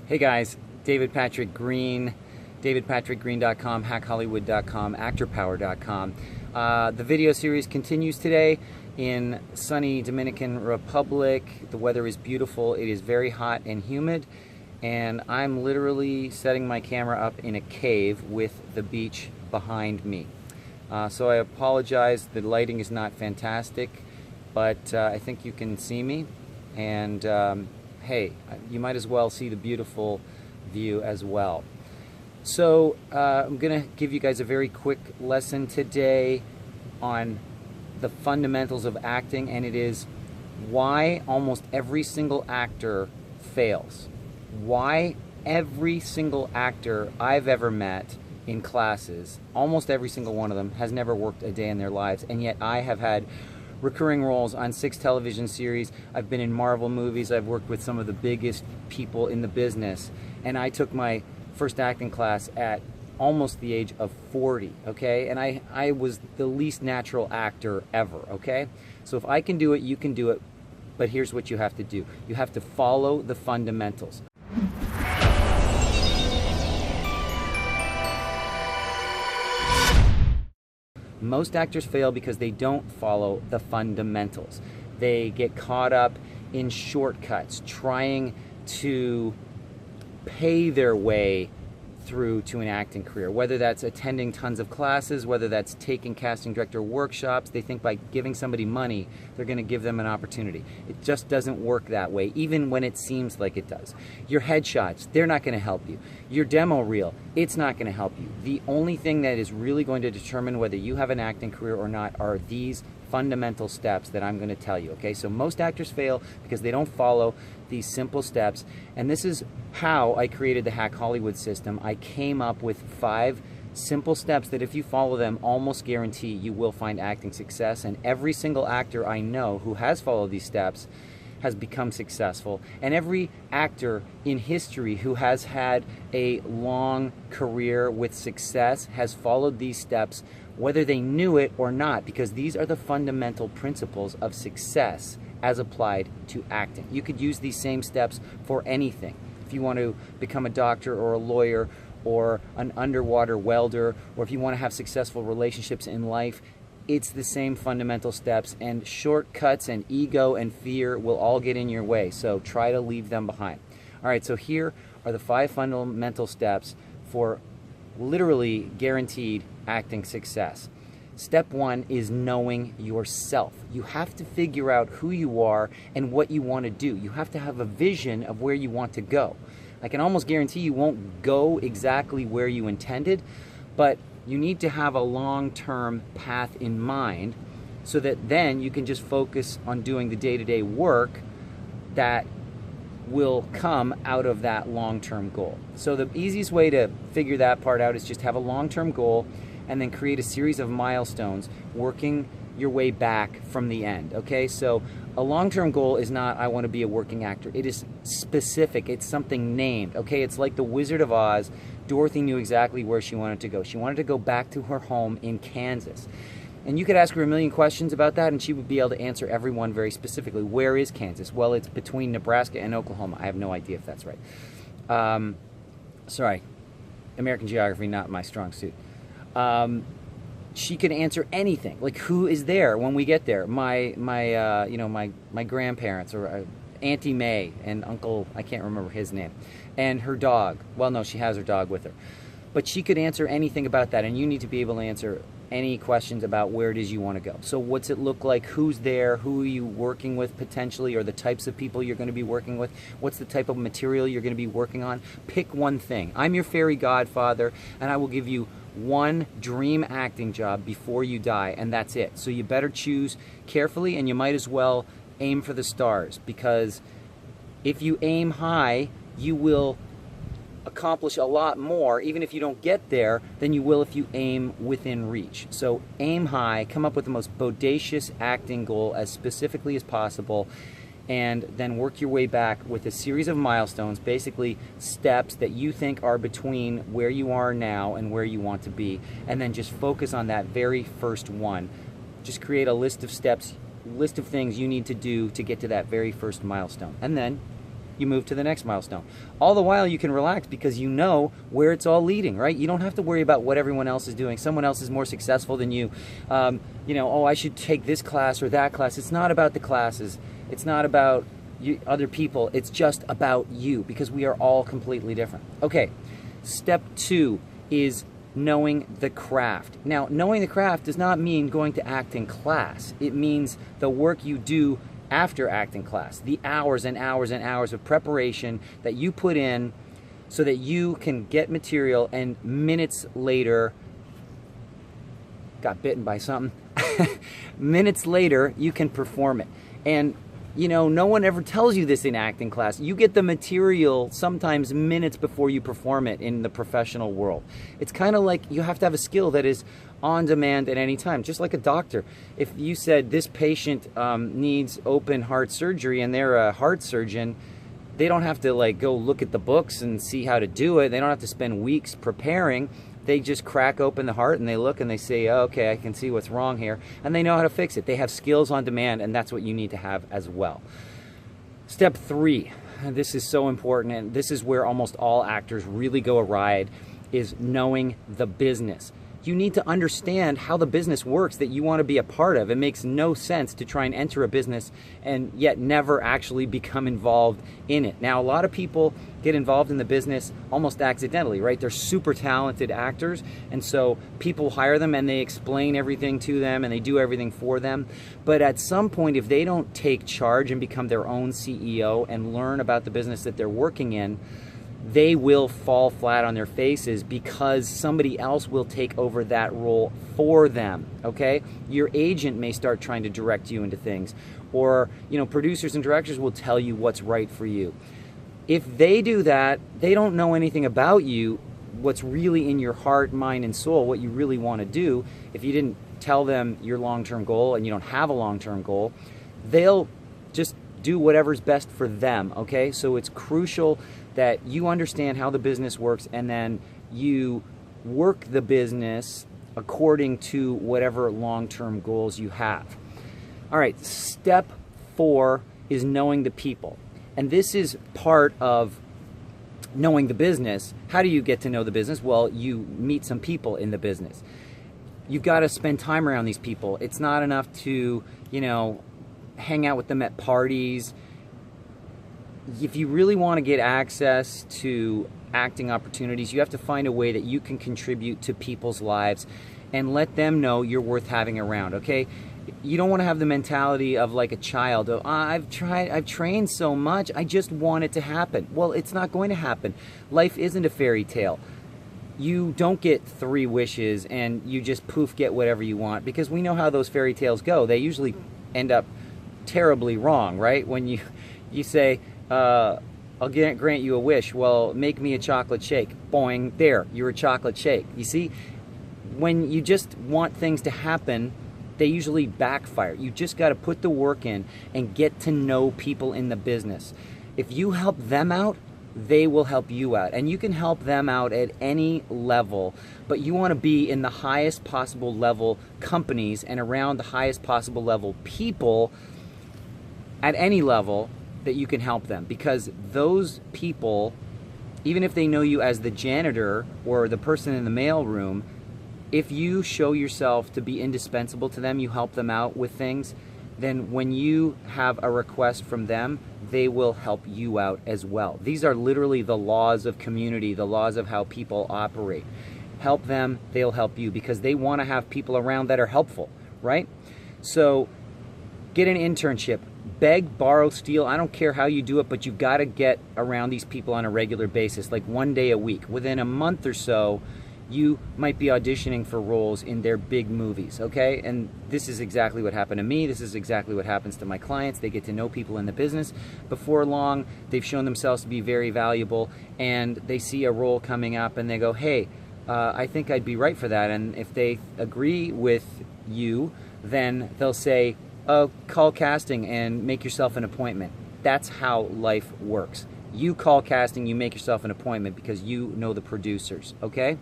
Hey guys, David Patrick Green, davidpatrickgreen.com, hackhollywood.com, actorpower.com. The video series continues today in sunny Dominican Republic. The weather is beautiful. It is very hot and humid, and I'm literally setting my camera up in a cave with the beach behind me. So I apologize, the lighting is not fantastic, but I think you can see me, and hey, you might as well see the beautiful view as well. So I'm going to give you guys a very quick lesson today on the fundamentals of acting, and it is why almost every single actor fails. Why every single actor I've ever met in classes, almost every single one of them, has never worked a day in their lives, and yet I have had recurring roles on 6 television series. I've been in Marvel movies. I've worked with some of the biggest people in the business, and I took my first acting class at almost the age of 40, okay? And I was the least natural actor ever, okay? So if I can do it, you can do it, but here's what you have to do. You have to follow the fundamentals. Most actors fail because they don't follow the fundamentals. They get caught up in shortcuts, trying to pay their way through to an acting career, whether that's attending tons of classes, whether that's taking casting director workshops. They think by giving somebody money, they're going to give them an opportunity. It just doesn't work that way, even when it seems like it does. Your headshots, they're not going to help you. Your demo reel, it's not going to help you. The only thing that is really going to determine whether you have an acting career or not are these fundamental steps that I'm going to tell you, okay? So most actors fail because they don't follow these simple steps, and this is how I created the Hack Hollywood system. I came up with 5 simple steps that if you follow them, almost guarantee you will find acting success, and every single actor I know who has followed these steps has become successful, and every actor in history who has had a long career with success has followed these steps, whether they knew it or not, because these are the fundamental principles of success as applied to acting. You could use these same steps for anything. If you want to become a doctor or a lawyer or an underwater welder, or if you want to have successful relationships in life, it's the same fundamental steps, and shortcuts and ego and fear will all get in your way, so try to leave them behind. All right, so here are the 5 fundamental steps for literally guaranteed acting success. Step 1 is knowing yourself. You have to figure out who you are and what you want to do. You have to have a vision of where you want to go. I can almost guarantee you won't go exactly where you intended, but you need to have a long-term path in mind so that then you can just focus on doing the day-to-day work that will come out of that long-term goal. So the easiest way to figure that part out is just have a long-term goal and then create a series of milestones working your way back from the end, okay? So a long-term goal is not, I want to be a working actor. It is specific. It's something named, okay? It's like the Wizard of Oz. Dorothy knew exactly where she wanted to go. She wanted to go back to her home in Kansas. And you could ask her a million questions about that, and she would be able to answer every one very specifically. Where is Kansas? Well, it's between Nebraska and Oklahoma. I have no idea if that's right. Sorry, American geography, not my strong suit. She could answer anything, like who is there when we get there. My grandparents, or Auntie May and Uncle, I can't remember his name, and her dog. Well, no, she has her dog with her. But she could answer anything about that, and you need to be able to answer any questions about where it is you want to go. So what's it look like? Who's there? Who are you working with potentially, or the types of people you're going to be working with? What's the type of material you're going to be working on? Pick one thing. I'm your fairy godfather, and I will give you one dream acting job before you die, and that's it. So you better choose carefully, and you might as well aim for the stars, because if you aim high, you will accomplish a lot more, even if you don't get there, than you will if you aim within reach. So aim high, come up with the most bodacious acting goal as specifically as possible, and then work your way back with a series of milestones, basically steps that you think are between where you are now and where you want to be, and then just focus on that very first one. Just create a list of steps, list of things you need to do to get to that very first milestone, and then you move to the next milestone. All the while you can relax because you know where it's all leading, right? You don't have to worry about what everyone else is doing. Someone else is more successful than you. You know, oh, I should take this class or that class. It's not about the classes. It's not about you, other people. It's just about you, because we are all completely different. Okay, step 2 is knowing the craft. Now, knowing the craft does not mean going to acting class. It means the work you do after acting class, the hours and hours and hours of preparation that you put in so that you can get material and minutes later, got bitten by something, minutes later you can perform it. And you know, no one ever tells you this in acting class. You get the material sometimes minutes before you perform it in the professional world. It's kind of like you have to have a skill that is on demand at any time, just like a doctor. If you said this patient needs open heart surgery and they're a heart surgeon, they don't have to like go look at the books and see how to do it. They don't have to spend weeks preparing. They just crack open the heart and they look and they say, oh, okay, I can see what's wrong here. And they know how to fix it. They have skills on demand, and that's what you need to have as well. Step 3, and this is so important, and this is where almost all actors really go awry, is knowing the business. You need to understand how the business works that you want to be a part of. It makes no sense to try and enter a business and yet never actually become involved in it. Now, a lot of people get involved in the business almost accidentally, right? They're super talented actors, and so people hire them and they explain everything to them and they do everything for them. But at some point, if they don't take charge and become their own CEO and learn about the business that they're working in, they will fall flat on their faces because somebody else will take over that role for them, okay? Your agent may start trying to direct you into things, or, you know, producers and directors will tell you what's right for you. If they do that, they don't know anything about you, what's really in your heart, mind, and soul, what you really want to do. If you didn't tell them your long-term goal and you don't have a long-term goal, they'll just do whatever's best for them, okay? So it's crucial that you understand how the business works and then you work the business according to whatever long-term goals you have. All right, step 4 is knowing the people. And this is part of knowing the business. How do you get to know the business? Well, you meet some people in the business. You've got to spend time around these people. It's not enough to, you know, hang out with them at parties. If you really want to get access to acting opportunities, you have to find a way that you can contribute to people's lives and let them know you're worth having around, okay? You don't want to have the mentality of like a child. Oh, I've trained so much, I just want it to happen. Well, it's not going to happen. Life isn't a fairy tale. You don't get 3 wishes and you just poof get whatever you want, because we know how those fairy tales go. They usually end up terribly wrong, right? When you say, I'll grant you a wish. Well, make me a chocolate shake. Boing, there, you're a chocolate shake. You see, when you just want things to happen, they usually backfire. You just got to put the work in and get to know people in the business. If you help them out, they will help you out. And you can help them out at any level, but you want to be in the highest possible level companies and around the highest possible level people at any level that you can help them, because those people, even if they know you as the janitor or the person in the mailroom, if you show yourself to be indispensable to them, you help them out with things, then when you have a request from them, they will help you out as well. These are literally the laws of community, the laws of how people operate. Help them, they'll help you, because they want to have people around that are helpful, right? So get an internship. Beg, borrow, steal, I don't care how you do it, but you've got to get around these people on a regular basis, like 1 day a week. Within a month or so, you might be auditioning for roles in their big movies, okay? And this is exactly what happened to me. This is exactly what happens to my clients. They get to know people in the business. Before long, they've shown themselves to be very valuable, and they see a role coming up, and they go, hey, I think I'd be right for that. And if they agree with you, then they'll say, call casting and make yourself an appointment. That's how life works. You call casting, you make yourself an appointment because you know the producers, okay?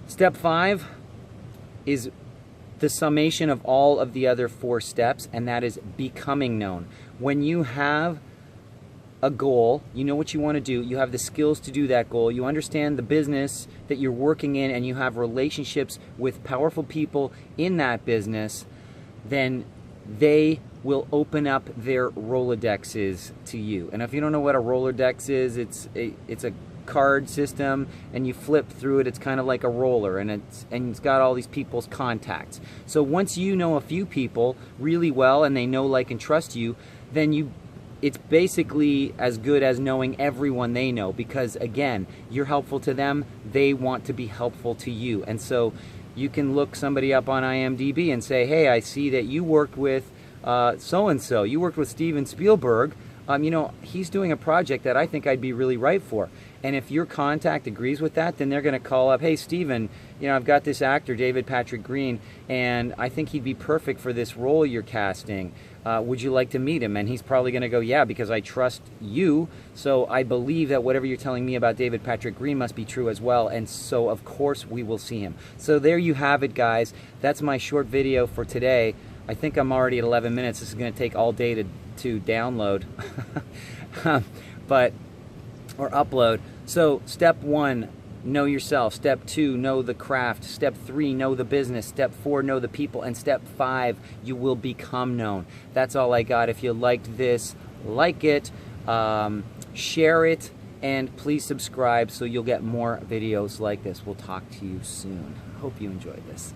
Step 5 is the summation of all of the other 4 steps, and that is becoming known. When you have a goal, you know what you want to do, you have the skills to do that goal, you understand the business that you're working in, and you have relationships with powerful people in that business, then they will open up their Rolodexes to you. And if you don't know what a Rolodex is, it's a card system, and you flip through it. It's kind of like a roller, and it's got all these people's contacts. So once you know a few people really well, and they know, like, and trust you, then it's basically as good as knowing everyone they know, because again, you're helpful to them, they want to be helpful to you. And so you can look somebody up on IMDb and say, hey, I see that you worked with so-and-so, you worked with Steven Spielberg, you know, he's doing a project that I think I'd be really right for. And if your contact agrees with that, then they're going to call up, hey, Steven, you know, I've got this actor, David Patrick Green, and I think he'd be perfect for this role you're casting. Would you like to meet him? And he's probably going to go, yeah, because I trust you, so I believe that whatever you're telling me about David Patrick Green must be true as well, and so of course we will see him. So there you have it, guys. That's my short video for today. I think I'm already at 11 minutes. This is going to take all day to download, or upload. So step 1, know yourself. Step 2, know the craft. Step 3, know the business. Step 4, know the people. And step 5, you will become known. That's all I got. If you liked this, like it, share it, and please subscribe so you'll get more videos like this. We'll talk to you soon. Hope you enjoyed this.